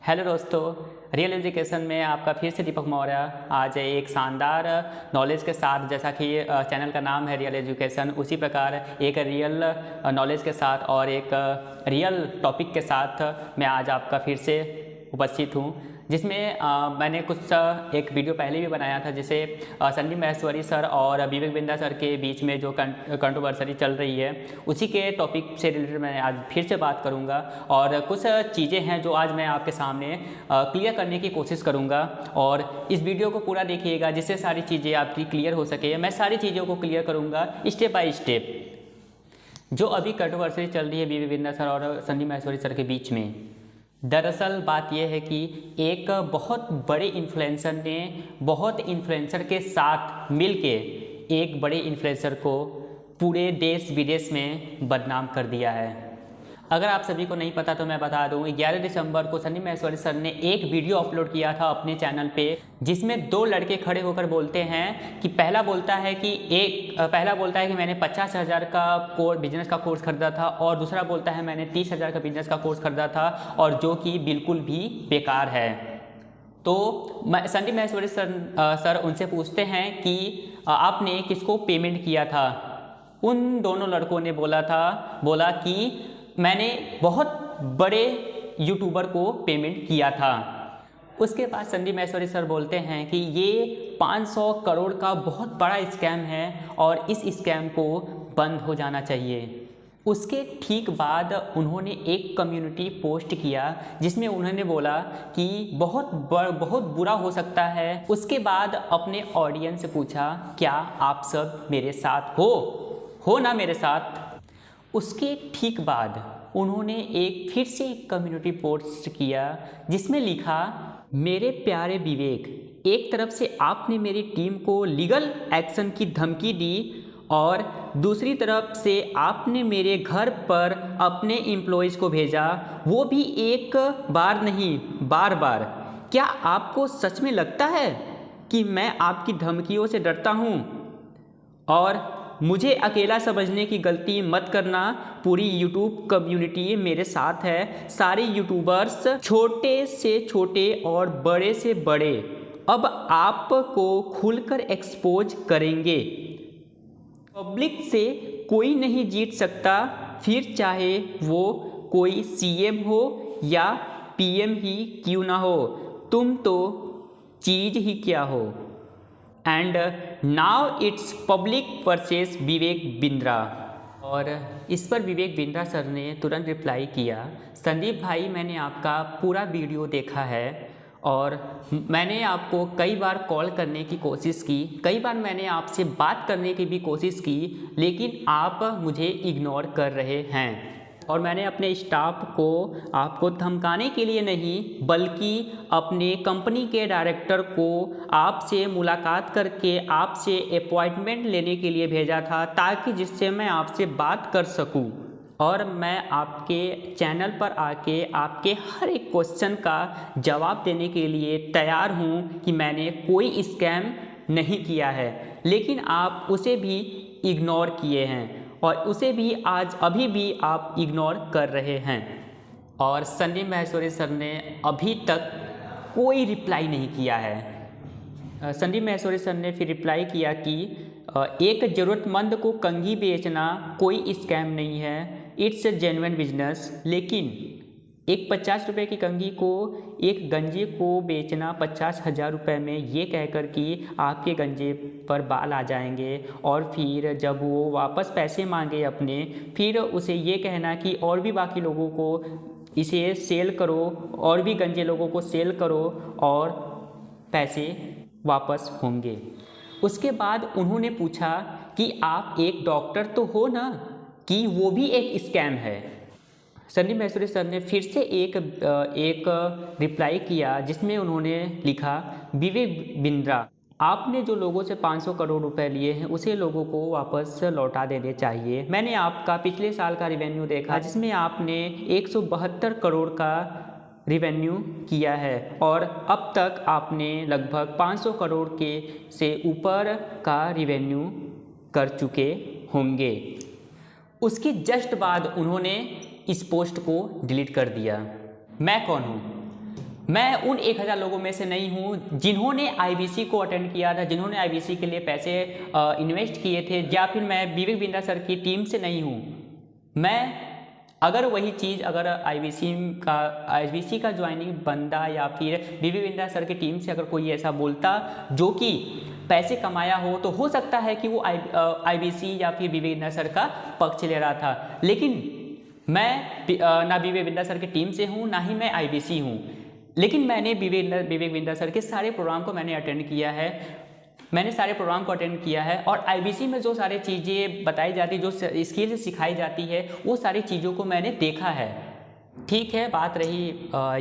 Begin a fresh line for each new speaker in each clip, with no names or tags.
Hello दोस्तों, real education में आपका फिर से दीपक मौर्य आज एक शानदार नॉलेज के साथ, जैसा कि चैनल का नाम है रियल एजुकेशन, उसी प्रकार एक रियल नॉलेज के साथ और एक रियल टॉपिक के साथ मैं आज आपका फिर से उपस्थित हूँ, जिसमें मैंने कुछ एक वीडियो पहले भी बनाया था, जिसे संदीप महेश्वरी सर और विवेक बिंद्रा सर के बीच में जो कंट्रोवर्सी चल रही है, उसी के टॉपिक से रिलेटेड मैं आज फिर से बात करूंगा और कुछ चीज़ें हैं जो आज मैं आपके सामने क्लियर करने की कोशिश करूंगा। और इस वीडियो को पूरा देखिएगा, जिससे सारी चीज़ें आपकी क्लियर हो सके। मैं सारी चीज़ों को क्लियर करूँगा स्टेप बाय स्टेप। जो अभी कंट्रोवर्सी चल रही है विवेक बिंद्रा सर और संदीप महेश्वरी सर के बीच में, दरअसल बात यह है कि एक बहुत बड़े इन्फ्लुएंसर ने बहुत इन्फ्लुएंसर के साथ मिलके एक बड़े इन्फ्लुएंसर को पूरे देश विदेश में बदनाम कर दिया है। अगर आप सभी को नहीं पता तो मैं बता दूं, 11 दिसंबर को संदीप महेश्वरी सर ने एक वीडियो अपलोड किया था अपने चैनल पे, जिसमें दो लड़के खड़े होकर बोलते हैं कि पहला बोलता है कि मैंने 50,000 का बिजनेस का कोर्स खरीदा था, और दूसरा बोलता है मैंने 30,000 का बिजनेस का कोर्स खरीदा था, और जो कि बिल्कुल भी बेकार है। तो संदीप महेश्वरी सर उनसे पूछते हैं कि आपने किसको पेमेंट किया था। उन दोनों लड़कों ने बोला कि मैंने बहुत बड़े यूट्यूबर को पेमेंट किया था। उसके बाद संदीप महेश्वरी सर बोलते हैं कि ये 500 करोड़ का बहुत बड़ा स्कैम है और इस स्कैम को बंद हो जाना चाहिए। उसके ठीक बाद उन्होंने एक कम्युनिटी पोस्ट किया, जिसमें उन्होंने बोला कि बहुत बुरा हो सकता है। उसके बाद अपने ऑडियंस से पूछा, क्या आप सब मेरे साथ हो ना मेरे साथ। उसके ठीक बाद उन्होंने फिर से एक कम्युनिटी पोस्ट किया, जिसमें लिखा, मेरे प्यारे विवेक, एक तरफ से आपने मेरी टीम को लीगल एक्शन की धमकी दी और दूसरी तरफ से आपने मेरे घर पर अपने एम्प्लॉयज़ को भेजा, वो भी एक बार नहीं बार बार। क्या आपको सच में लगता है कि मैं आपकी धमकियों से डरता हूँ? और मुझे अकेला समझने की गलती मत करना, पूरी यूट्यूब कम्युनिटी मेरे साथ है। सारे यूट्यूबर्स, छोटे से छोटे और बड़े से बड़े, अब आपको खुलकर एक्सपोज करेंगे। पब्लिक से कोई नहीं जीत सकता, फिर चाहे वो कोई सीएम हो या पीएम ही क्यों ना हो, तुम तो चीज़ ही क्या हो। And now it's public versus Vivek Bindra. और इस पर विवेक बिंद्रा सर ने तुरंत रिप्लाई किया, संदीप भाई, मैंने आपका पूरा वीडियो देखा है और मैंने आपको कई बार कॉल करने की कोशिश की, कई बार मैंने आपसे बात करने की भी कोशिश की, लेकिन आप मुझे इग्नोर कर रहे हैं। और मैंने अपने स्टाफ को आपको धमकाने के लिए नहीं, बल्कि अपने कंपनी के डायरेक्टर को आपसे मुलाकात करके आपसे अपॉइंटमेंट लेने के लिए भेजा था, ताकि जिससे मैं आपसे बात कर सकूं। और मैं आपके चैनल पर आके आपके हर एक क्वेश्चन का जवाब देने के लिए तैयार हूं कि मैंने कोई स्कैम नहीं किया है, लेकिन आप उसे भी इग्नोर किए हैं और उसे भी अभी भी आप इग्नोर कर रहे हैं। और संदीप महेश्वरी सर ने अभी तक कोई रिप्लाई नहीं किया है। संदीप महेश्वरी सर ने फिर रिप्लाई किया कि एक ज़रूरतमंद को कंघी बेचना कोई स्कैम नहीं है, इट्स ए जेन्युइन बिजनेस। लेकिन एक 50 रुपये की कंघी को एक गंजे को बेचना 50,000 रुपये में, ये कहकर कि आपके गंजे पर बाल आ जाएंगे, और फिर जब वो वापस पैसे मांगे अपने, फिर उसे ये कहना कि और भी बाकी लोगों को इसे सेल करो, और भी गंजे लोगों को सेल करो और पैसे वापस होंगे। उसके बाद उन्होंने पूछा कि आप एक डॉक्टर तो हो ना, कि वो भी एक स्कैम है। संदीप महेश्वरी सर ने फिर से एक रिप्लाई किया, जिसमें उन्होंने लिखा, विवेक बिंद्रा, आपने जो लोगों से 500 करोड़ रुपए लिए हैं, उसे लोगों को वापस लौटा देने चाहिए। मैंने आपका पिछले साल का रिवेन्यू देखा, जिसमें आपने 172 करोड़ का रिवेन्यू किया है, और अब तक आपने लगभग 500 करोड़ से ऊपर का रिवेन्यू कर चुके होंगे। उसके जस्ट बाद उन्होंने इस पोस्ट को डिलीट कर दिया। मैं कौन हूँ? मैं उन 1000 लोगों में से नहीं हूँ जिन्होंने आईबीसी को अटेंड किया था, जिन्होंने आईबीसी के लिए पैसे इन्वेस्ट किए थे, या फिर मैं विवेक बिंद्रा सर की टीम से नहीं हूँ। मैं अगर वही चीज़ अगर आईबीसी का ज्वाइनिंग बंदा या फिर विवेक बिंद्रा सर की टीम से अगर कोई ऐसा बोलता जो कि पैसे कमाया हो, तो हो सकता है कि वो आईबीसी या फिर विवेक बिंद्रा सर का पक्ष ले रहा था। लेकिन मैं ना विवेक बिंद्रा सर की टीम से हूँ, ना ही मैं आईबीसी हूँ। लेकिन मैंने विवेक बिंद्रा सर के सारे प्रोग्राम को मैंने अटेंड किया है, और आईबीसी में जो सारी चीज़ें बताई जाती, जो स्किल्स सिखाई जाती है, वो सारी चीज़ों को मैंने देखा है। ठीक है, बात रही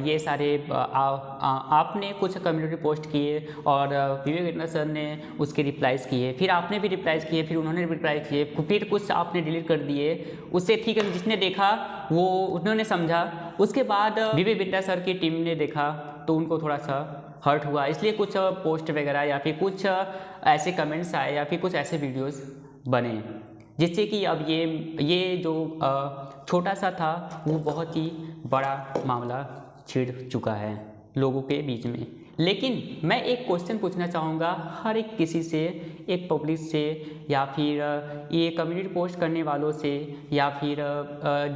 ये सारे आपने कुछ कम्युनिटी पोस्ट किए और विवेक बिंद्रा सर ने उसके रिप्लाईज़ किए, फिर आपने भी रिप्लाईज़ किए, फिर उन्होंने रिप्लाई किए, फिर कुछ आपने डिलीट कर दिए। उससे ठीक है, जिसने देखा वो उन्होंने समझा। उसके बाद विवेक बिंद्रा सर की टीम ने देखा तो उनको थोड़ा सा हर्ट हुआ, इसलिए कुछ पोस्ट वगैरह या फिर कुछ ऐसे कमेंट्स आए या फिर कुछ ऐसे वीडियोस बने, जिससे कि अब ये जो छोटा सा था वो बहुत ही बड़ा मामला छिड़ चुका है लोगों के बीच में। लेकिन मैं एक क्वेश्चन पूछना चाहूँगा हर एक किसी से, एक पब्लिक से, या फिर ये कम्युनिटी पोस्ट करने वालों से, या फिर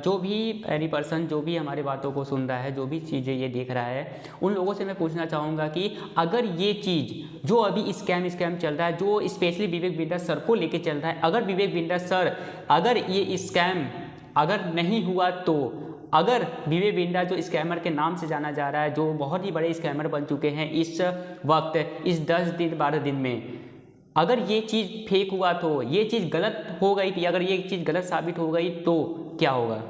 जो भी एनी पर्सन जो भी हमारे बातों को सुन रहा है, जो भी चीज़ें ये देख रहा है, उन लोगों से मैं पूछना चाहूँगा कि अगर ये चीज़ जो अभी स्कैम चल रहा है, जो स्पेशली विवेक बिंद्रा सर को लेके चल रहा है, अगर विवेक बिंद्रा सर अगर ये स्कैम अगर नहीं हुआ, तो अगर विवेक बिंद्रा जो स्कैमर के नाम से जाना जा रहा है, जो बहुत ही बड़े स्कैमर बन चुके हैं इस वक्त, इस 10 दिन 12 दिन में, अगर ये चीज़ फेक हुआ, तो ये चीज़ गलत हो गई थी, अगर ये चीज़ गलत साबित हो गई तो क्या होगा?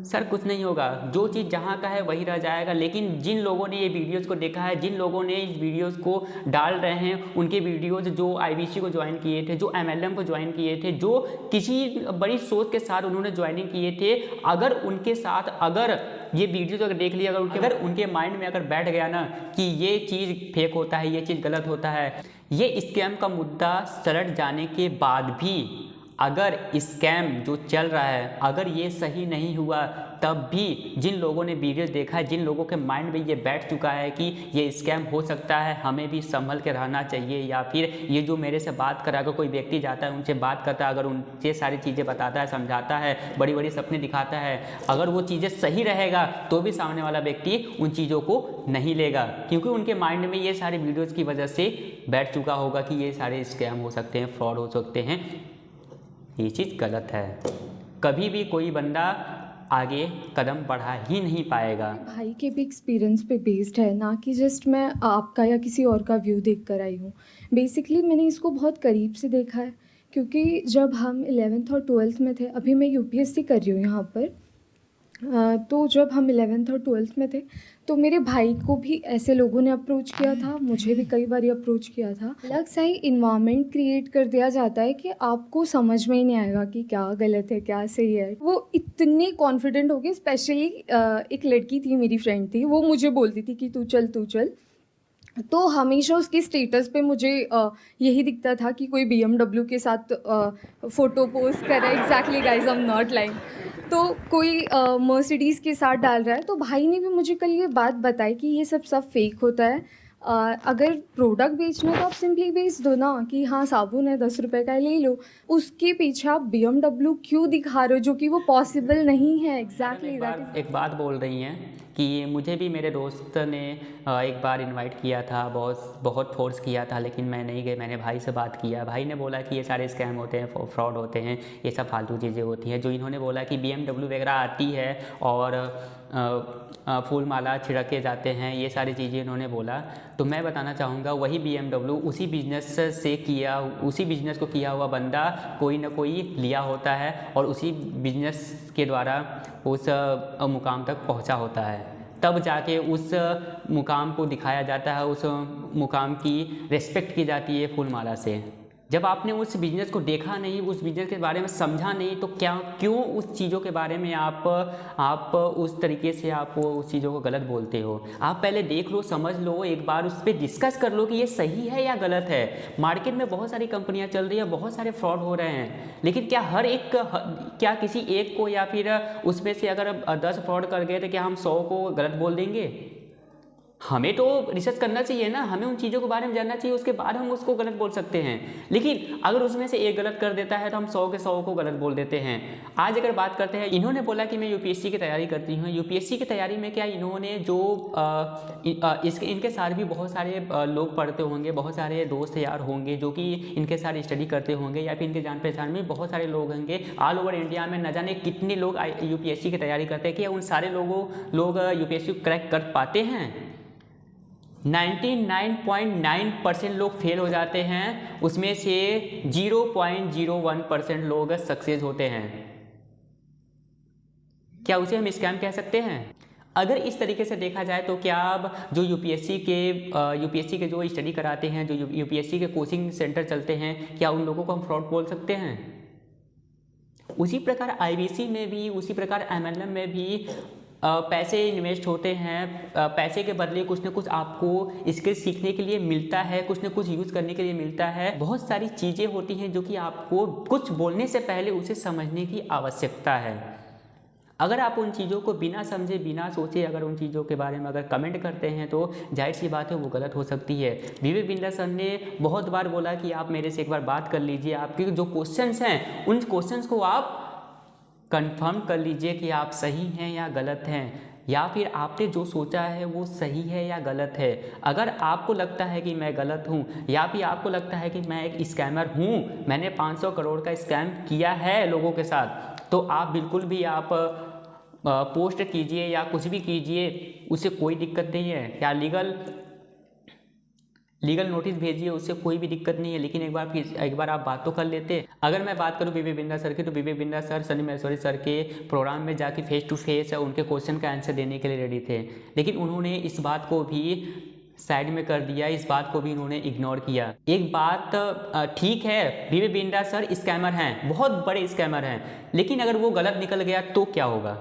सर कुछ नहीं होगा, जो चीज़ जहाँ का है वही रह जाएगा। लेकिन जिन लोगों ने ये वीडियोस को देखा है, जिन लोगों ने इस वीडियोस को डाल रहे हैं, उनके वीडियोस जो आईबीसी को ज्वाइन किए थे, जो एमएलएम को ज्वाइन किए थे, जो किसी बड़ी सोच के साथ उन्होंने ज्वाइनिंग किए थे, अगर उनके साथ अगर ये वीडियो अगर देख लिया, अगर उनके माइंड में अगर बैठ गया ना कि ये चीज़ फेक होता है, ये चीज़ गलत होता है, ये स्कैम का मुद्दा सलट जाने के बाद भी अगर स्कैम जो चल रहा है, अगर ये सही नहीं हुआ, तब भी जिन लोगों ने वीडियो देखा है, जिन लोगों के माइंड में ये बैठ चुका है कि ये स्कैम हो सकता है, हमें भी संभल के रहना चाहिए, या फिर ये जो मेरे से बात कर, अगर कोई व्यक्ति जाता है उनसे बात करता है, अगर उनसे सारी चीज़ें बताता है, समझाता है, बड़ी बड़ी सपने दिखाता है, अगर वो चीज़ें सही रहेगा तो भी सामने वाला व्यक्ति उन चीज़ों को नहीं लेगा, क्योंकि उनके माइंड में ये सारे वीडियोज़ की वजह से बैठ चुका होगा कि ये सारे स्कैम हो सकते हैं, फ्रॉड हो सकते हैं, ये चीज़ गलत है। कभी भी कोई बंदा आगे कदम बढ़ा ही नहीं पाएगा।
भाई के भी एक्सपीरियंस पे बेस्ड है, ना कि जस्ट मैं आपका या किसी और का व्यू देख कर आई हूँ। बेसिकली मैंने इसको बहुत करीब से देखा है, क्योंकि जब हम 11th और 12th में थे, अभी मैं यूपीएससी कर रही हूँ यहाँ पर, तो जब हम 11th और 12th में थे तो मेरे भाई को भी ऐसे लोगों ने अप्रोच किया था, मुझे भी कई बार अप्रोच किया था। अलग सा ही इन्वायरमेंट क्रिएट कर दिया जाता है कि आपको समझ में ही नहीं आएगा कि क्या गलत है क्या सही है। वो इतने कॉन्फिडेंट हो गए, स्पेशली एक लड़की थी, मेरी फ्रेंड थी, वो मुझे बोलती थी कि तू चल, तो हमेशा उसकी स्टेटस पे मुझे यही दिखता था कि कोई BMW के साथ फ़ोटो पोस्ट कर रहा है। Exactly guys, I am not lying. तो कोई मर्सिडीज़ के साथ डाल रहा है। तो भाई ने भी मुझे कल ये बात बताई कि ये सब फेक होता है। अगर प्रोडक्ट बेचना तो आप सिंपली बेच दो ना, कि हाँ साबुन है 10 रुपये का ले लो। उसके पीछे आप BMW क्यों दिखा रहे हो, जो कि वो पॉसिबल नहीं है। एग्जैक्टली
एक बात बोल रही हैं कि मुझे भी मेरे दोस्त ने एक बार इनवाइट किया था, बहुत फोर्स किया था, लेकिन मैं नहीं गई। मैंने भाई से बात किया, भाई ने बोला कि ये सारे स्कैम होते हैं, फ्रॉड होते हैं, ये सब फालतू चीज़ें होती हैं। जो इन्होंने बोला कि BMW वगैरह आती है और फूल माला छिड़के जाते हैं, ये सारी चीज़ें इन्होंने बोला। तो मैं बताना चाहूँगा वही BMW उसी बिज़नेस को किया हुआ बंदा कोई ना कोई लिया होता है और उसी बिज़नेस के द्वारा उस मुकाम तक पहुंचा होता है, तब जाके उस मुकाम को दिखाया जाता है, उस मुकाम की रिस्पेक्ट की जाती है फूलमाला से। जब आपने उस बिज़नेस को देखा नहीं, उस बिज़नेस के बारे में समझा नहीं, तो क्यों उस चीज़ों के बारे में आप उस तरीके से आप उस चीज़ों को गलत बोलते हो? आप पहले देख लो, समझ लो, एक बार उस पर डिस्कस कर लो कि ये सही है या गलत है। मार्केट में बहुत सारी कंपनियां चल रही है, बहुत सारे फ्रॉड हो रहे हैं, लेकिन क्या किसी एक को या फिर उसमें से अगर 10 फ्रॉड कर गए तो क्या हम 100 को गलत बोल देंगे? हमें तो रिसर्च करना चाहिए ना, हमें उन चीज़ों के बारे में जानना चाहिए, उसके बाद हम उसको गलत बोल सकते हैं। लेकिन अगर उसमें से एक गलत कर देता है तो हम 100 के 100 को गलत बोल देते हैं। आज अगर बात करते हैं, इन्होंने बोला कि मैं यूपीएससी की तैयारी करती हूँ। यूपीएससी की तैयारी में क्या इन्होंने जो इनके साथ भी बहुत सारे लोग पढ़ते होंगे, बहुत सारे दोस्त यार होंगे जो कि इनके साथ स्टडी करते होंगे, या फिर इनके जान पहचान में बहुत सारे लोग होंगे। ऑल ओवर इंडिया में न जाने कितने लोग यूपीएससी की तैयारी करते हैं। क्या उन सारे लोग यूपीएससी क्रैक कर पाते हैं? 99.9% लोग फेल हो जाते हैं, उसमें से 0.01% लोग सक्सेस होते हैं। क्या उसे हम स्कैम कह सकते हैं? अगर इस तरीके से देखा जाए तो क्या अब जो यूपीएससी के जो स्टडी कराते हैं, जो यूपीएससी के कोचिंग सेंटर चलते हैं, क्या उन लोगों को हम फ्रॉड बोल सकते हैं? उसी प्रकार आईबीसी में भी, उसी प्रकार एमएलएम में भी पैसे इन्वेस्ट होते हैं। पैसे के बदले कुछ ना कुछ आपको स्किल सीखने के लिए मिलता है, कुछ ना कुछ यूज़ करने के लिए मिलता है। बहुत सारी चीज़ें होती हैं जो कि आपको कुछ बोलने से पहले उसे समझने की आवश्यकता है। अगर आप उन चीज़ों को बिना समझे, बिना सोचे अगर उन चीज़ों के बारे में अगर कमेंट करते हैं तो जाहिर सी बात है वो गलत हो सकती है। विवेक बिंद्रा सर ने बहुत बार बोला कि आप मेरे से एक बार बात कर लीजिए, आपके जो क्वेश्चंस हैं उन क्वेश्चंस को आप कंफर्म कर लीजिए कि आप सही हैं या गलत हैं, या फिर आपने जो सोचा है वो सही है या गलत है। अगर आपको लगता है कि मैं गलत हूँ, या फिर आपको लगता है कि मैं एक स्कैमर हूँ, मैंने 500 करोड़ का स्कैम किया है लोगों के साथ, तो आप बिल्कुल भी आप पोस्ट कीजिए या कुछ भी कीजिए, उससे कोई दिक्कत नहीं है। या लीगल नोटिस भेजिए, उससे कोई भी दिक्कत नहीं है। लेकिन एक बार आप बात तो कर लेते। अगर मैं बात करूं विवेक बिंद्रा सर की, तो विवेक बिंद्रा सर सनी महेश्वरी सर के प्रोग्राम में जाके फेस टू फेस उनके क्वेश्चन का आंसर देने के लिए रेडी थे, लेकिन उन्होंने इस बात को भी साइड में कर दिया, इस बात को भी उन्होंने इग्नोर किया। एक बात ठीक है, विवेक बिंद्रा सर स्कैमर हैं, बहुत बड़े स्कैमर हैं, लेकिन अगर वो गलत निकल गया तो क्या होगा?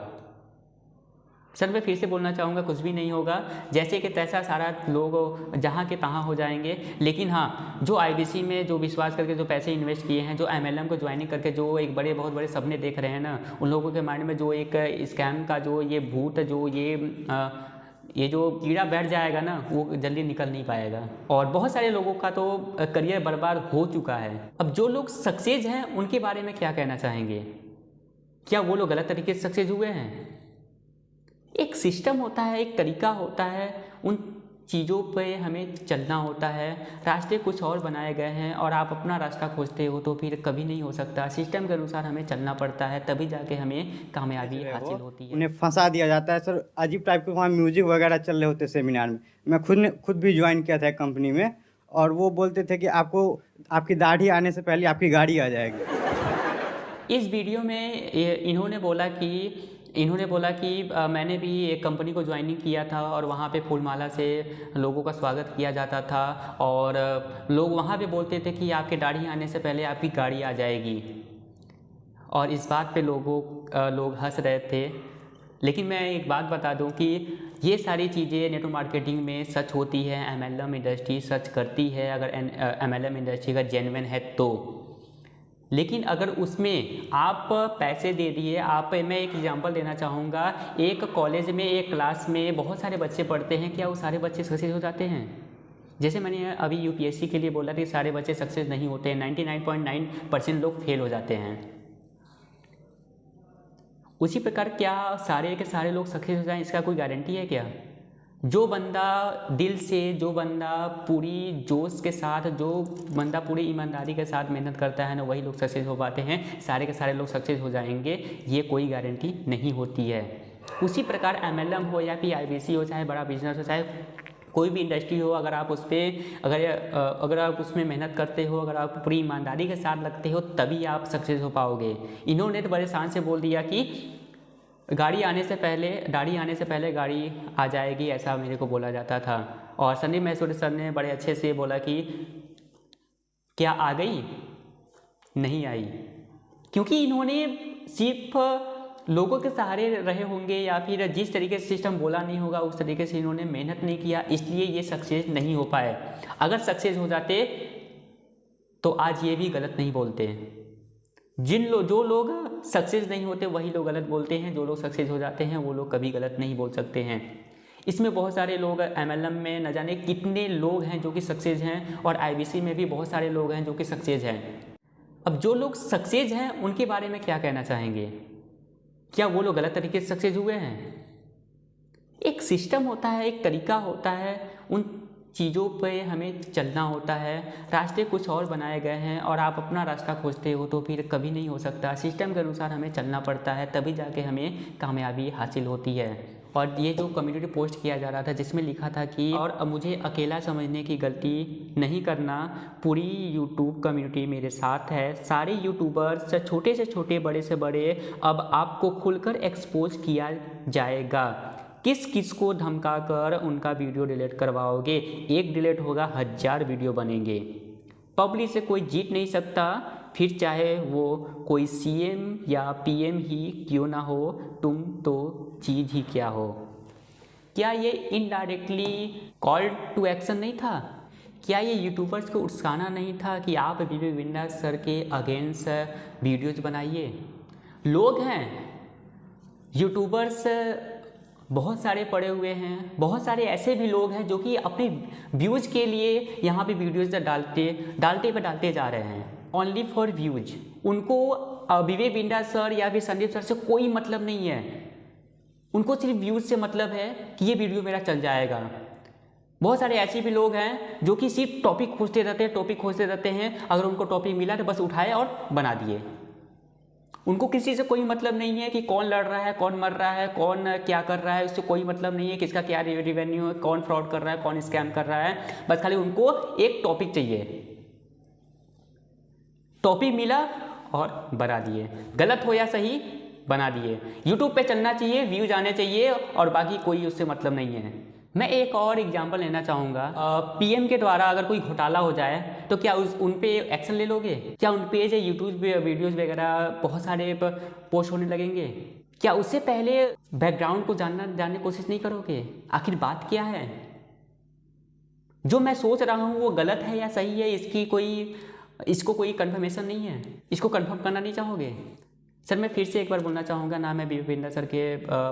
सर मैं फिर से बोलना चाहूँगा, कुछ भी नहीं होगा। जैसे कि तैसा सारा लोग जहाँ के तहाँ हो जाएंगे। लेकिन हाँ, जो आईबीसी में जो विश्वास करके जो पैसे इन्वेस्ट किए हैं, जो एमएलएम को ज्वाइनिंग करके जो एक बहुत बड़े सपने देख रहे हैं ना, उन लोगों के माइंड में जो एक स्कैम का जो ये भूत, जो ये जो कीड़ा बैठ जाएगा ना, वो जल्दी निकल नहीं पाएगा। और बहुत सारे लोगों का तो करियर बर्बाद हो चुका है। अब जो लोग सक्सेस हैं उनके बारे में क्या कहना चाहेंगे? क्या वो लोग गलत तरीके से सक्सेस हुए हैं? एक सिस्टम होता है, एक तरीका होता है, उन चीज़ों पे हमें चलना होता है। रास्ते कुछ और बनाए गए हैं और आप अपना रास्ता खोजते हो तो फिर कभी नहीं हो सकता। सिस्टम के अनुसार हमें चलना पड़ता है, तभी जाके हमें कामयाबी हासिल होती है।
उन्हें फंसा दिया जाता है सर। अजीब टाइप के वहाँ म्यूजिक वगैरह चल रहे होते सेमिनार में। मैं खुद भी ज्वाइन किया था कंपनी में, और वो बोलते थे कि आपको आपकी दाढ़ी आने से पहले आपकी गाड़ी आ जाएगी।
इस वीडियो में इन्होंने बोला कि मैंने भी एक कंपनी को ज्वाइनिंग किया था और वहाँ पे फूलमाला से लोगों का स्वागत किया जाता था, और लोग वहाँ पे बोलते थे कि आपके दाढ़ी आने से पहले आपकी गाड़ी आ जाएगी, और इस बात पे लोग हंस रहे थे। लेकिन मैं एक बात बता दूं कि ये सारी चीज़ें नेटवर्क मार्केटिंग में सच होती है, एमएलएम इंडस्ट्री सच करती है, अगर एमएलएम इंडस्ट्री का जेन्युइन है तो। लेकिन अगर उसमें आप पैसे दे दिए, मैं एक एग्जांपल देना चाहूँगा। एक कॉलेज में, एक क्लास में बहुत सारे बच्चे पढ़ते हैं, क्या वो सारे बच्चे सक्सेस हो जाते हैं? जैसे मैंने अभी यूपीएससी के लिए बोला कि सारे बच्चे सक्सेस नहीं होते हैं, 99.9% लोग फेल हो जाते हैं। उसी प्रकार क्या सारे के सारे लोग सक्सेस हो जाएं, इसका कोई गारंटी है क्या? जो बंदा दिल से, जो बंदा पूरी जोश के साथ, जो बंदा पूरी ईमानदारी के साथ मेहनत करता है ना, वही लोग सक्सेस हो पाते हैं। सारे के सारे लोग सक्सेस हो जाएंगे ये कोई गारंटी नहीं होती है। उसी प्रकार एमएलएम हो या फिर आईबीसी हो, चाहे बड़ा बिजनेस हो, चाहे कोई भी इंडस्ट्री हो, अगर आप अगर आप उसमें मेहनत करते हो, अगर आप पूरी ईमानदारी के साथ लगते हो, तभी आप सक्सेस हो पाओगे। इन्होंने तो बड़े शान से बोल दिया कि दाढ़ी आने से पहले गाड़ी आ जाएगी, ऐसा मेरे को बोला जाता था। और सनी महेश्वरी सर ने बड़े अच्छे से बोला कि क्या आ गई? नहीं आई, क्योंकि इन्होंने सिर्फ लोगों के सहारे रहे होंगे, या फिर जिस तरीके से सिस्टम बोला नहीं होगा उस तरीके से इन्होंने मेहनत नहीं किया, इसलिए ये सक्सेस नहीं हो पाए। अगर सक्सेस हो जाते तो आज ये भी गलत नहीं बोलते। जो लोग सक्सेस नहीं होते वही लोग गलत बोलते हैं, जो लोग सक्सेस हो जाते हैं वो लोग कभी गलत नहीं बोल सकते हैं। इसमें बहुत सारे लोग MLM में न जाने कितने लोग हैं जो कि सक्सेस हैं, और IBC में भी बहुत सारे लोग हैं जो कि सक्सेस हैं। अब जो लोग सक्सेस हैं उनके बारे में क्या कहना चाहेंगे? क्या वो लोग गलत तरीके से सक्सेस हुए हैं? एक सिस्टम होता है, एक तरीका होता है, उन चीज़ों पे हमें चलना होता है। रास्ते कुछ और बनाए गए हैं और आप अपना रास्ता खोजते हो तो फिर कभी नहीं हो सकता। सिस्टम के अनुसार हमें चलना पड़ता है, तभी जाके हमें कामयाबी हासिल होती है। और ये जो कम्युनिटी पोस्ट किया जा रहा था जिसमें लिखा था कि और अब मुझे अकेला समझने की गलती नहीं करना, पूरी यूट्यूब कम्युनिटी मेरे साथ है, सारे यूट्यूबर्स छोटे से छोटे बड़े से बड़े अब आपको खुलकर एक्सपोज किया जाएगा। किस किस को धमका कर उनका वीडियो डिलीट करवाओगे? एक डिलीट होगा, 1000 वीडियो बनेंगे। पब्लिक से कोई जीत नहीं सकता, फिर चाहे वो कोई CM या PM ही क्यों ना हो, तुम तो चीज़ ही क्या हो। क्या ये इनडायरेक्टली कॉल टू एक्शन नहीं था? क्या ये यूट्यूबर्स को उकसाना नहीं था कि आप विवेक बिंदास सर के अगेंस्ट वीडियोज़ बनाइए? लोग हैं यूट्यूबर्स बहुत सारे पड़े हुए हैं, बहुत सारे ऐसे भी लोग हैं जो कि अपने व्यूज़ के लिए यहाँ पे वीडियोज़ डालते जा रहे हैं, ओनली फॉर व्यूज। उनको विवेक बिंदास सर या फिर संदीप सर से कोई मतलब नहीं है, उनको सिर्फ व्यूज़ से मतलब है कि ये वीडियो मेरा चल जाएगा। बहुत सारे ऐसे भी लोग हैं जो कि सिर्फ टॉपिक खोजते रहते हैं, अगर उनको टॉपिक मिला तो बस उठाए और बना दिए। उनको किसी से कोई मतलब नहीं है कि कौन लड़ रहा है, कौन मर रहा है, कौन क्या कर रहा है, उससे कोई मतलब नहीं है, किसका क्या रेवेन्यू है, कौन फ्रॉड कर रहा है, कौन स्कैम कर रहा है। बस खाली उनको एक टॉपिक चाहिए, टॉपिक मिला और बना दिए, गलत हो या सही बना दिए। यूट्यूब पे चलना चाहिए, व्यूज आने चाहिए और बाकी कोई उससे मतलब नहीं है। मैं एक और एग्जांपल लेना चाहूँगा। PM के द्वारा अगर कोई घोटाला हो जाए तो क्या उन पे एक्शन ले लोगे? क्या उन पे जो यूट्यूब पे वीडियोज़ वगैरह बहुत सारे पोस्ट होने लगेंगे? क्या उससे पहले बैकग्राउंड को जानने की कोशिश नहीं करोगे? आखिर बात क्या है? जो मैं सोच रहा हूँ वो गलत है या सही है, इसको कोई कंफर्मेशन नहीं है, इसको कंफर्म करना नहीं चाहोगे? सर मैं फिर से एक बार बोलना चाहूँगा, ना मैं विवेक बिंदास सर के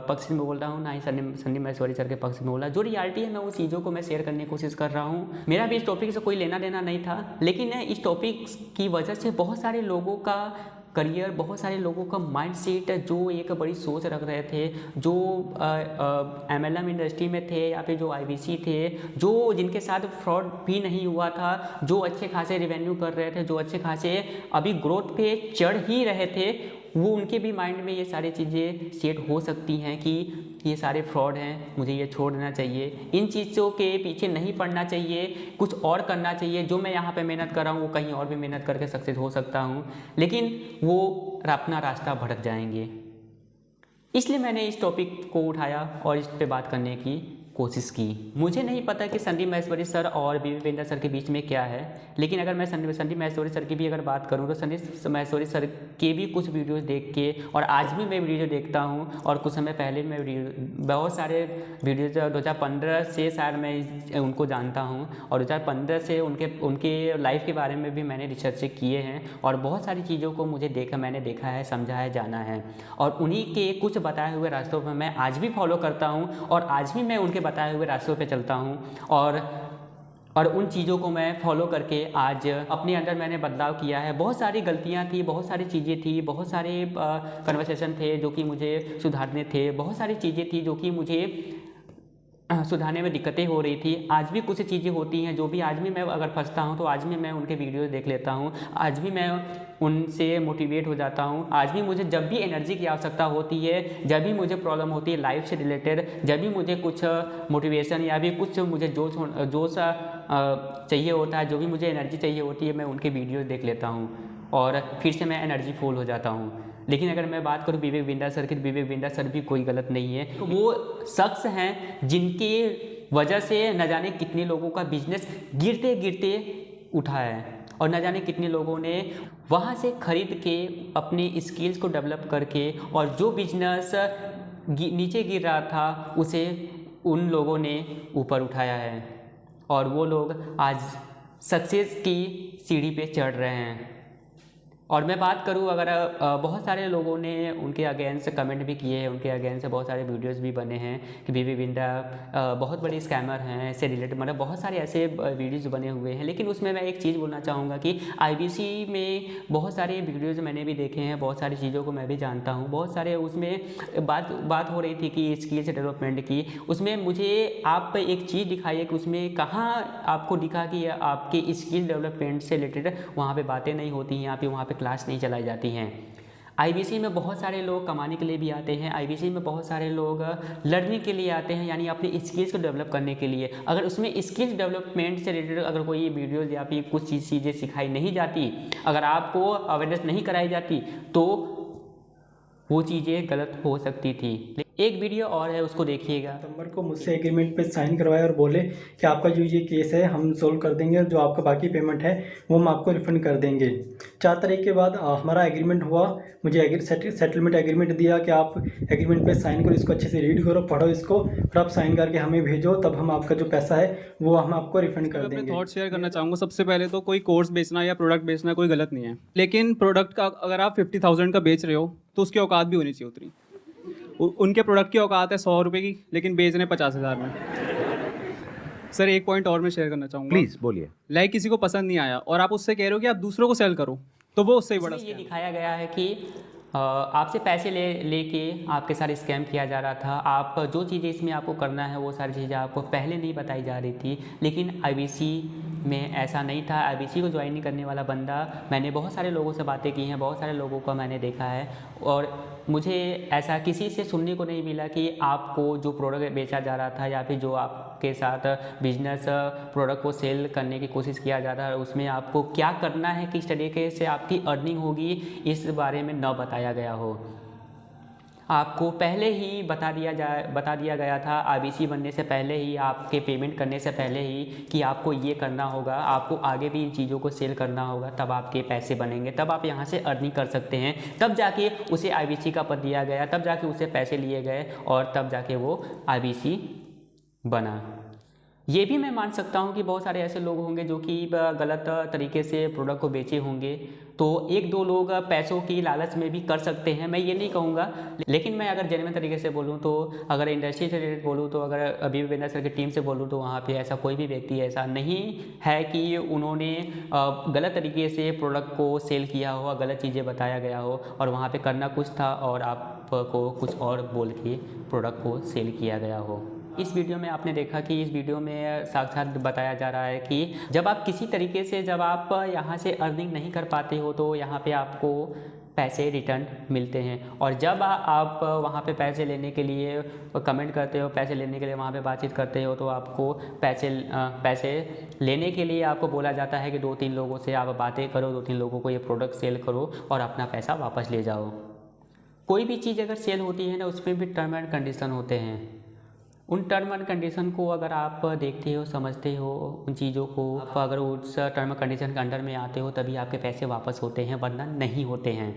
पक्ष में बोल रहा हूँ, ना ही संदीप महेश्वरी सर के पक्ष में बोला। जो रियलिटी है मैं उस चीज़ों को मैं शेयर करने की कोशिश कर रहा हूँ। मेरा भी इस टॉपिक से कोई लेना देना नहीं था, लेकिन इस टॉपिक की वजह से बहुत सारे लोगों का करियर, बहुत सारे लोगों का माइंडसेट जो एक बड़ी सोच रख रहे थे, जो MLM इंडस्ट्री में थे या फिर जो IBC थे, जो जिनके साथ फ्रॉड भी नहीं हुआ था, जो अच्छे खासे रेवेन्यू कर रहे थे, जो अच्छे खासे अभी ग्रोथ पे चढ़ ही रहे थे, वो उनके भी माइंड में ये सारी चीज़ें सेट हो सकती हैं कि ये सारे फ्रॉड हैं, मुझे ये छोड़ देना चाहिए, इन चीज़ों के पीछे नहीं पड़ना चाहिए, कुछ और करना चाहिए। जो मैं यहाँ पे मेहनत कर रहा हूँ वो कहीं और भी मेहनत करके सक्सेस हो सकता हूँ, लेकिन वो अपना रास्ता भटक जाएंगे। इसलिए मैंने इस टॉपिक को उठाया और इस पे बात करने की कोशिश की। मुझे नहीं पता कि संदीप महेश्वरी सर और विवेक बिंदास सर के बीच में क्या है, लेकिन अगर मैं संदीप महेश्वरी सर की भी अगर बात करूं तो संदीप महेश्वरी सर के भी कुछ वीडियोस देख के, और आज भी मैं वीडियो देखता हूं, और कुछ समय पहले मैं बहुत सारे वीडियोज 2015 से शायद मैं उनको जानता हूँ, और 2015 से उनके लाइफ के बारे में भी मैंने रिसर्च किए हैं, और बहुत सारी चीज़ों को मैंने देखा है, समझा है, जाना है, और उन्हीं के कुछ बताए हुए रास्तों पर मैं आज भी फॉलो करता हूँ, और आज भी मैं उनके बताए हुए रास्तों पे चलता हूँ, और उन चीज़ों को मैं फॉलो करके आज अपने अंदर मैंने बदलाव किया है। बहुत सारी गलतियाँ थी, बहुत सारी चीज़ें थी, बहुत सारे कन्वर्सेशन थे जो कि मुझे सुधारने थे, बहुत सारी चीज़ें थी जो कि मुझे सुधारने में दिक्कतें हो रही थी। आज भी कुछ चीज़ें होती हैं जो भी आज भी मैं अगर फंसता हूँ तो आज भी मैं उनके वीडियोस देख लेता हूँ, आज भी मैं उनसे मोटिवेट हो जाता हूँ। आज भी मुझे जब भी एनर्जी की आवश्यकता होती है, जब भी मुझे प्रॉब्लम होती है लाइफ से रिलेटेड, जब भी मुझे कुछ मोटिवेशन या भी कुछ मुझे जोश चाहिए होता है, जो भी मुझे एनर्जी चाहिए होती है, मैं उनके वीडियोज़ देख लेता हूँ और फिर से मैं एनर्जी फुल हो जाता हूँ। लेकिन अगर मैं बात करूँ विवेक बिंदास सर की, विवेक बिंदास सर भी कोई गलत नहीं है। तो वो शख्स हैं जिनके वजह से न जाने कितने लोगों का बिजनेस गिरते गिरते उठा है, और न जाने कितने लोगों ने वहाँ से खरीद के अपने स्किल्स को डेवलप करके, और जो बिजनेस नीचे गिर रहा था उसे उन लोगों ने ऊपर उठाया है, और वो लोग आज सक्सेस की सीढ़ी पे चढ़ रहे हैं। और मैं बात करूँ अगर बहुत सारे लोगों ने उनके अगेंस्ट कमेंट भी किए हैं, उनके अगेंस्ट बहुत सारे वीडियोस भी बने हैं कि बीबी बिंदा बहुत बड़ी स्कैमर हैं, इससे रिलेटेड मतलब बहुत सारे ऐसे वीडियोस बने हुए हैं। लेकिन उसमें मैं एक चीज़ बोलना चाहूँगा कि IBC में बहुत सारे वीडियोज़ मैंने भी देखे हैं, बहुत सारी चीज़ों को मैं भी जानता हूँ। बहुत सारे उसमें बात हो रही थी कि स्किल्स डेवलपमेंट की, उसमें मुझे आप एक चीज़ दिखाइए कि उसमें कहाँ आपको दिखा कि आपके स्किल डेवलपमेंट से रिलेटेड वहाँ पे बातें नहीं होती हैं, वहाँ पे क्लास नहीं चलाई जाती हैं। IBC में बहुत सारे लोग कमाने के लिए भी आते हैं, IBC में बहुत सारे लोग लर्निंग के लिए आते हैं, यानी अपनी स्किल्स को डेवलप करने के लिए। अगर उसमें स्किल्स डेवलपमेंट से रिलेटेड अगर कोई वीडियोज़ या फिर कुछ चीज़ें सिखाई नहीं जाती, अगर आपको अवेयरनेस नहीं कराई जाती, तो वो चीज़ें गलत हो सकती थी। एक वीडियो और है, उसको देखिएगा।
सितंबर को मुझसे एग्रीमेंट पे साइन करवाया और बोले कि आपका जो ये केस है हम सोल्व कर देंगे, जो आपका बाकी पेमेंट है वो हम आपको रिफंड कर देंगे। 4 तारीख के बाद हमारा एग्रीमेंट हुआ, मुझे सेटलमेंट एग्रीमेंट दिया कि आप एग्रीमेंट पे साइन करो, इसको अच्छे से रीड करो, पढ़ो इसको, फिर आप साइन करके हमें भेजो, तब हम आपका जो पैसा है वो हम आपको रिफंड कर देंगे।
थॉट शेयर करना चाहूँगा। सबसे पहले तो कोई कोर्स बेचना या प्रोडक्ट बेचना कोई गलत नहीं है, लेकिन प्रोडक्ट का अगर आप 50,000 का बेच रहे हो तो उसकी औकात भी होनी चाहिए उतनी। उनके प्रोडक्ट की औकात है 100 रुपये की, लेकिन बेच रहे 50,000 में। सर एक पॉइंट और मैं शेयर करना चाहूँगा।
प्लीज़ बोलिए।
लाइक किसी को पसंद नहीं आया और आप उससे कह रहे हो कि आप दूसरों को सेल करो, तो वो उससे ही बड़ा
ये दिखाया गया है कि आपसे पैसे लेके आपके साथ स्कैम किया जा रहा था। आप जो चीज़ें इसमें आपको करना है वो सारी चीज़ें आपको पहले नहीं बताई जा रही थी, लेकिन IBC में ऐसा नहीं था। IBC को ज्वाइन नहीं करने वाला बंदा, मैंने बहुत सारे लोगों से बातें की हैं, बहुत सारे लोगों को मैंने देखा है, और मुझे ऐसा किसी से सुनने को नहीं मिला कि आपको जो प्रोडक्ट बेचा जा रहा था या फिर जो आपके साथ बिजनेस प्रोडक्ट को सेल करने की कोशिश किया जा रहा है, उसमें आपको क्या करना है, किस तरीके से आपकी अर्निंग होगी, इस बारे में न बताया गया हो। आपको पहले ही बता दिया गया था IBC बनने से पहले ही, आपके पेमेंट करने से पहले ही, कि आपको ये करना होगा, आपको आगे भी इन चीज़ों को सेल करना होगा, तब आपके पैसे बनेंगे, तब आप यहाँ से अर्निंग कर सकते हैं। तब जाके उसे IBC का पद दिया गया, तब जाके उसे पैसे लिए गए और तब जाके वो IBC बना। ये भी मैं मान सकता हूँ कि बहुत सारे ऐसे लोग होंगे जो कि गलत तरीके से प्रोडक्ट को बेचे होंगे, तो 1-2 लोग पैसों की लालच में भी कर सकते हैं, मैं ये नहीं कहूँगा। लेकिन मैं अगर जेन्युइन तरीके से बोलूँ, तो अगर इंडस्ट्री से रिलेटेड बोलूँ, तो अगर बीबी बिंदा सर की टीम से बोलूँ, तो वहाँ पे ऐसा कोई भी व्यक्ति ऐसा नहीं है कि उन्होंने गलत तरीके से प्रोडक्ट को सेल किया हो, गलत चीज़ें बताया गया हो और वहाँ पर करना कुछ था और आपको कुछ और बोल के प्रोडक्ट को सेल किया गया हो। इस वीडियो में आपने देखा कि इस वीडियो में साक्षात बताया जा रहा है कि जब आप किसी तरीके से जब आप यहाँ से अर्निंग नहीं कर पाते हो, तो यहाँ पे आपको पैसे रिटर्न मिलते हैं, और जब आप वहाँ पे पैसे लेने के लिए कमेंट करते हो, पैसे लेने के लिए वहाँ पे बातचीत करते हो, तो आपको पैसे लेने के लिए आपको बोला जाता है कि 2-3 लोगों से आप बातें करो, 2-3 लोगों को ये प्रोडक्ट सेल करो और अपना पैसा वापस ले जाओ। कोई भी चीज़ अगर सेल होती है ना, उसमें भी टर्म एंड कंडीशन होते हैं। उन टर्म एंड कंडीशन को अगर आप देखते हो, समझते हो उन चीज़ों को, आप अगर उस टर्म एंड कंडीशन के अंडर में आते हो, तभी आपके पैसे वापस होते हैं, वरना नहीं होते हैं,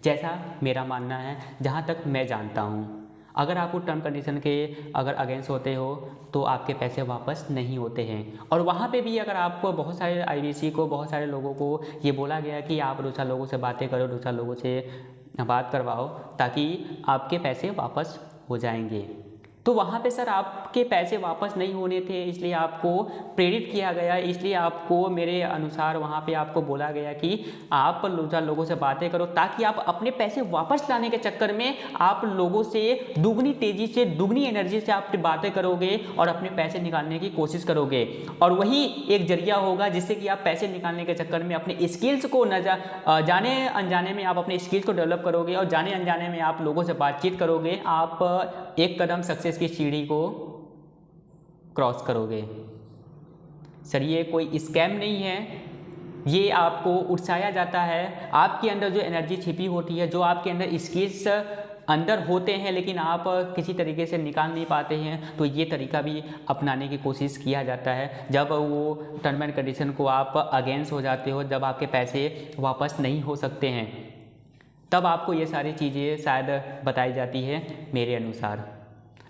जैसा मेरा मानना है, जहाँ तक मैं जानता हूँ। अगर आप उस टर्म कंडीशन के अगर अगेंस्ट होते हो, तो आपके पैसे वापस नहीं होते हैं। और वहाँ पे भी अगर आपको बहुत सारे IBC को, बहुत सारे लोगों को ये बोला गया कि आप दूसरा लोगों से बातें करो, दूसरा लोगों से बात करवाओ, ताकि आपके पैसे वापस हो जाएंगे, तो वहाँ पे सर आपके पैसे वापस नहीं होने थे, इसलिए आपको प्रेरित किया गया, इसलिए आपको मेरे अनुसार वहाँ पे आपको बोला गया कि आप लोगों से बातें करो, ताकि आप अपने पैसे वापस लाने के चक्कर में आप लोगों से दुगनी तेज़ी से, दुगनी एनर्जी से आप बातें करोगे और अपने पैसे निकालने की कोशिश करोगे, और वही एक जरिया होगा जिससे कि आप पैसे निकालने के चक्कर में अपने स्किल्स को जाने अनजाने में आप अपने स्किल्स को डेवलप करोगे, और जाने अनजाने में आप लोगों से बातचीत करोगे, आप एक कदम सक्सेस की सीढ़ी को क्रॉस करोगे। सर ये कोई स्कैम नहीं है, ये आपको उकसाया जाता है, आपके अंदर जो एनर्जी छिपी होती है, जो आपके अंदर स्किल्स अंदर होते हैं लेकिन आप किसी तरीके से निकाल नहीं पाते हैं, तो ये तरीका भी अपनाने की कोशिश किया जाता है। जब वो टर्म एंड कंडीशन को आप अगेंस्ट हो जाते हो, जब आपके पैसे वापस नहीं हो सकते हैं, तब आपको ये सारी चीज़ें शायद बताई जाती है मेरे अनुसार।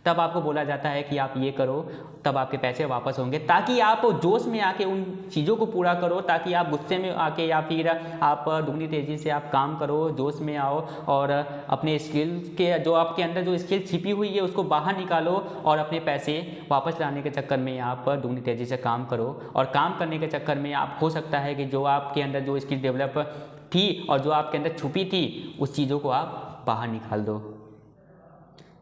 तब आपको बोला जाता है कि आप ये करो, तब आपके पैसे वापस होंगे, ताकि आप जोश में आके उन चीज़ों को पूरा करो, ताकि आप गुस्से में आके या फिर आप दुगनी तेज़ी से आप काम करो, जोश में आओ और अपने स्किल के जो आपके अंदर जो स्किल छिपी हुई है उसको बाहर निकालो और अपने पैसे वापस लाने के चक्कर में आप दुगनी तेज़ी से काम करो। और काम करने के चक्कर में आप हो सकता है कि जो आपके अंदर जो स्किल डेवलप थी और जो आपके अंदर छुपी थी उस चीज़ों को आप बाहर निकाल दो।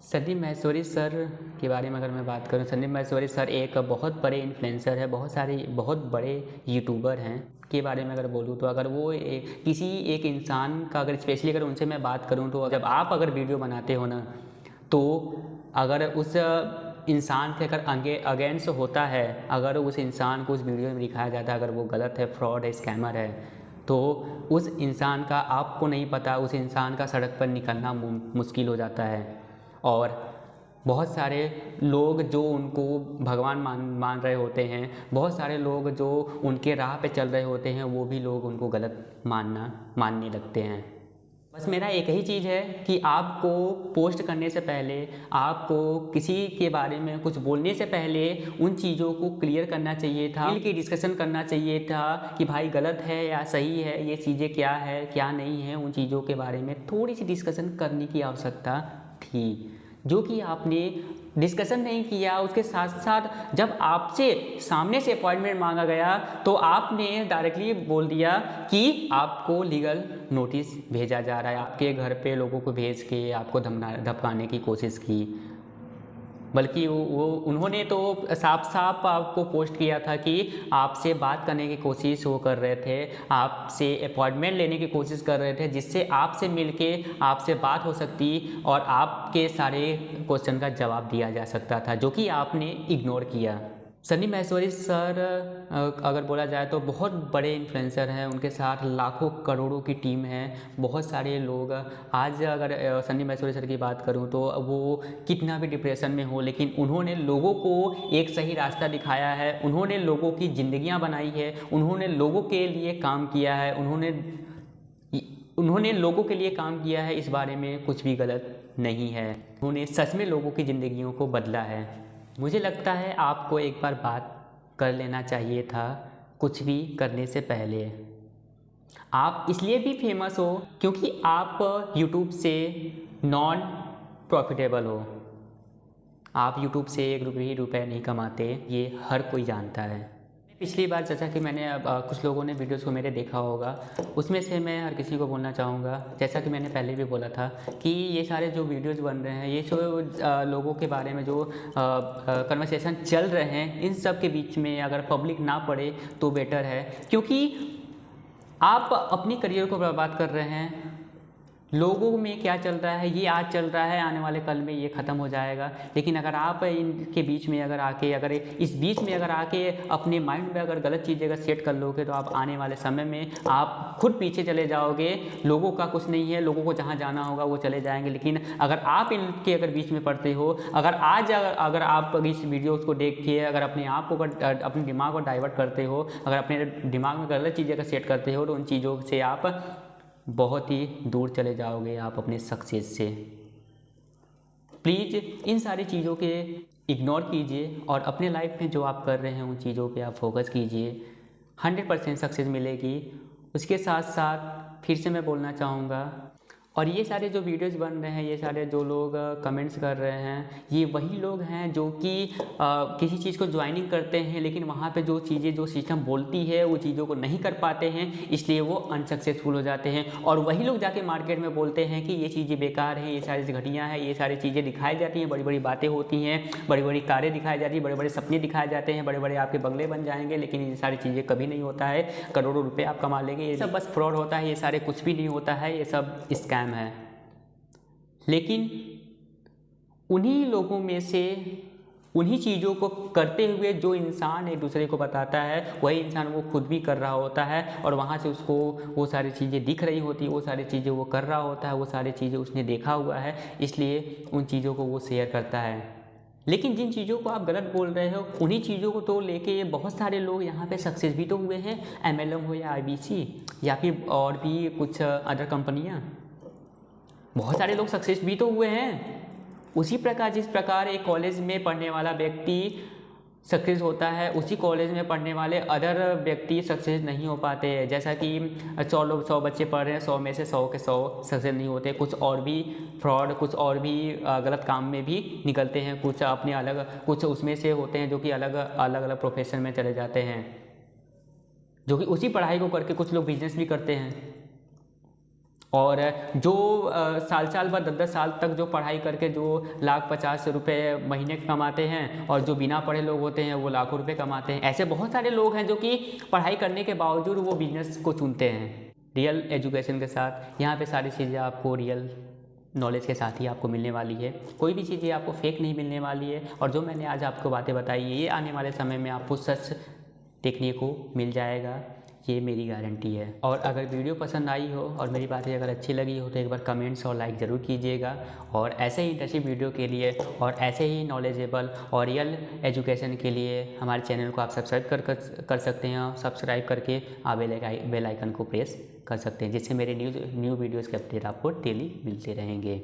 संदीप माहेश्वरी सर के बारे में अगर मैं बात करूं, संदीप माहेश्वरी सर एक बहुत बड़े इन्फ्लुएंसर है, बहुत बड़े यूट्यूबर हैं के बारे में अगर बोलूं तो अगर वो किसी एक इंसान का अगर स्पेशली अगर उनसे मैं बात करूं तो जब आप अगर वीडियो बनाते हो ना, तो अगर उस इंसान के अगर अगेंस्ट होता है, अगर उस इंसान को उस वीडियो में दिखाया जाता है अगर वो गलत है, फ्रॉड है, स्कैमर है, तो उस इंसान का आपको नहीं पता, उस इंसान का सड़क पर निकलना मुश्किल हो जाता है। और बहुत सारे लोग जो उनको भगवान मान रहे होते हैं, बहुत सारे लोग जो उनके राह पे चल रहे होते हैं, वो भी लोग उनको गलत मानने लगते हैं। बस मेरा एक ही चीज़ है कि आपको पोस्ट करने से पहले, आपको किसी के बारे में कुछ बोलने से पहले उन चीज़ों को क्लियर करना चाहिए था, मिल के डिस्कशन करना चाहिए था कि भाई गलत है या सही है, ये चीज़ें क्या है क्या नहीं है, उन चीज़ों के बारे में थोड़ी सी डिस्कशन करने की आवश्यकता थी, जो कि आपने डिस्कशन नहीं किया। उसके साथ साथ जब आपसे सामने से अपॉइंटमेंट मांगा गया तो आपने डायरेक्टली बोल दिया कि आपको लीगल नोटिस भेजा जा रहा है, आपके घर पे लोगों को भेज के आपको धमकाने की कोशिश की। बल्कि उन्होंने तो साफ साफ आपको पोस्ट किया था कि आपसे बात करने की कोशिश वो कर रहे थे, आपसे अपॉइंटमेंट लेने की कोशिश कर रहे थे, जिससे आपसे मिलके आपसे बात हो सकती और आपके सारे क्वेश्चन का जवाब दिया जा सकता था, जो कि आपने इग्नोर किया। संदीप माहेश्वरी सर अगर बोला जाए तो बहुत बड़े इन्फ्लुएंसर हैं, उनके साथ लाखों करोड़ों की टीम है, बहुत सारे लोग। आज अगर संदीप माहेश्वरी सर की बात करूं तो वो कितना भी डिप्रेशन में हो, लेकिन उन्होंने लोगों को एक सही रास्ता दिखाया है, उन्होंने लोगों की ज़िंदगियां बनाई है, उन्होंने लोगों के लिए काम किया है, उन्होंने लोगों के लिए काम किया है, इस बारे में कुछ भी गलत नहीं है। उन्होंने सच में लोगों की ज़िंदगियों को बदला है। मुझे लगता है आपको एक बार बात कर लेना चाहिए था कुछ भी करने से पहले। आप इसलिए भी फेमस हो क्योंकि आप यूट्यूब से नॉन प्रॉफिटेबल हो, आप यूट्यूब से ₹1 नहीं कमाते, ये हर कोई जानता है। पिछली बार जैसा कि मैंने कुछ लोगों ने वीडियोस को मेरे देखा होगा, उसमें से मैं हर किसी को बोलना चाहूँगा, जैसा कि मैंने पहले भी बोला था कि ये सारे जो वीडियोस बन रहे हैं, ये जो लोगों के बारे में जो कन्वर्सेशन चल रहे हैं, इन सब के बीच में अगर पब्लिक ना पढ़े तो बेटर है, क्योंकि आप अपनी करियर को बर्बाद कर रहे हैं। लोगों में क्या चल रहा है, ये आज चल रहा है, आने वाले कल में ये ख़त्म हो जाएगा। लेकिन अगर आप इनके बीच में अगर आके, अगर इस बीच में अगर आके अपने माइंड में अगर गलत चीज़ें अगर सेट कर लोगे तो आप आने वाले समय में आप खुद पीछे चले जाओगे। लोगों का कुछ नहीं है, लोगों को जहाँ जाना होगा वो चले जाएंगे। लेकिन अगर आप इनके अगर बीच में पड़ते हो, अगर आज अगर आप इस वीडियोज़ को देख के अगर अपने आप को अपने दिमाग को डाइवर्ट करते हो, अगर अपने दिमाग में गलत चीज़ें अगर सेट करते हो, तो उन चीज़ों से आप बहुत ही दूर चले जाओगे आप अपने सक्सेस से। प्लीज़ इन सारी चीज़ों के इग्नोर कीजिए और अपने लाइफ में जो आप कर रहे हैं उन चीज़ों पे आप फोकस कीजिए, 100% सक्सेस मिलेगी। उसके साथ साथ फिर से मैं बोलना चाहूँगा, और ये सारे जो वीडियोस बन रहे हैं, ये सारे जो लोग कमेंट्स कर रहे हैं, ये वही लोग हैं जो कि किसी चीज़ को ज्वाइनिंग करते हैं, लेकिन वहाँ पे जो चीज़ें जो सिस्टम बोलती है वो चीज़ों को नहीं कर पाते हैं, इसलिए वो अनसक्सेसफुल हो जाते हैं। और वही लोग जाके मार्केट में बोलते हैं कि ये चीज़ें बेकार हैं, ये सारी घटिया हैं, ये सारी चीज़ें दिखाई जाती हैं, बड़ी बड़ी बातें होती हैं, बड़ी बड़ी कारें दिखाई जाती हैं, बड़े बड़े सपने दिखाए जाते हैं, बड़े बड़े आपके बंगले बन जाएंगे, लेकिन ये सारी चीज़ें कभी नहीं होता है। करोड़ों रुपये आप कमा लेंगे, ये सब बस फ्रॉड होता है, ये सारे कुछ भी नहीं होता है, ये सब स्कैम है। लेकिन उन्हीं लोगों में से उन्हीं चीज़ों को करते हुए जो इंसान एक दूसरे को बताता है, वही इंसान वो खुद भी कर रहा होता है, और वहाँ से उसको वो सारी चीज़ें दिख रही होती है, वो सारी चीज़ें वो कर रहा होता है, वो सारी चीज़ें उसने देखा हुआ है, इसलिए उन चीज़ों को वो शेयर करता है। लेकिन जिन चीज़ों को आप गलत बोल रहे हो, उन्हीं चीज़ों को तो लेके बहुत सारे लोग यहाँ पे सक्सेस भी तो हुए हैं। MLM हो या IBC या फिर और भी कुछ अदर कंपनियाँ, बहुत सारे लोग सक्सेस भी तो हुए हैं। उसी प्रकार जिस प्रकार एक कॉलेज में पढ़ने वाला व्यक्ति सक्सेस होता है, उसी कॉलेज में पढ़ने वाले अदर व्यक्ति सक्सेस नहीं हो पाते हैं। जैसा कि 100 बच्चे पढ़ रहे हैं, 100 में से 100 के 100 सक्सेस नहीं होते। कुछ और भी फ्रॉड, कुछ और भी गलत काम में भी निकलते हैं। कुछ अपने अलग, कुछ उसमें से होते हैं जो कि अलग अलग प्रोफेशन में चले जाते हैं, जो कि उसी पढ़ाई को करके कुछ लोग बिजनेस भी करते हैं। और जो साल बाद 10 साल तक जो पढ़ाई करके जो ₹1,50,000 महीने कमाते हैं, और जो बिना पढ़े लोग होते हैं वो लाखों रुपए कमाते हैं। ऐसे बहुत सारे लोग हैं जो कि पढ़ाई करने के बावजूद वो बिजनेस को चुनते हैं। रियल एजुकेशन के साथ यहाँ पे सारी चीज़ें आपको रियल नॉलेज के साथ ही आपको मिलने वाली है। कोई भी चीज़ें आपको फेक नहीं मिलने वाली है। और जो मैंने आज आपको बातें बताई है, ये आने वाले समय में आपको सच देखने को मिल जाएगा, ये मेरी गारंटी है। और अगर वीडियो पसंद आई हो और मेरी बातें अगर अच्छी लगी हो तो एक बार कमेंट्स और लाइक ज़रूर कीजिएगा। और ऐसे ही इंटरेस्टिंग वीडियो के लिए और ऐसे ही नॉलेजेबल और रियल एजुकेशन के लिए हमारे चैनल को आप सब्सक्राइब कर सकते हैं। सब्सक्राइब करके आप बेल आइकन को प्रेस कर सकते हैं, जिससे मेरे न्यू वीडियोज़ के अपडेट आपको डेली मिलते रहेंगे।